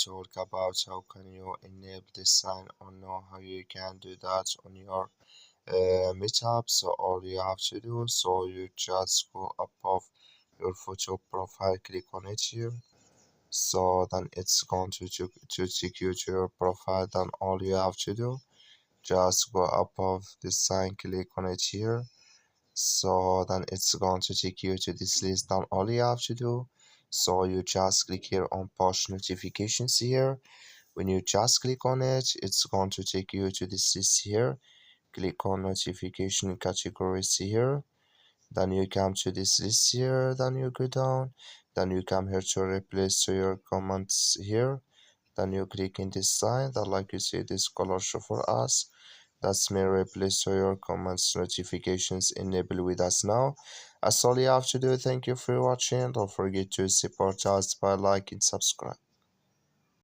will talk about how can you enable this sign or know how you can do that on your Meetup. So all you have to do, so you just go above your photo profile, click on it here. So then it's going to take you to your profile. Then all you have to do, just go above this sign, click on it here. So then it's going to take you to this list. Then all you have to do, so you just click here on push notifications here. When you just click on it, it's going to take you to this list here. Click on notification categories here. Then you come to this list here. Then you go down. Then you come here to replace to your comments here. Then you click in this sign that, like you see, this color show for us. That's me replace so your comments notifications enable with us now. That's all you have to do. Thank you for watching. Don't forget to support us by liking, subscribe.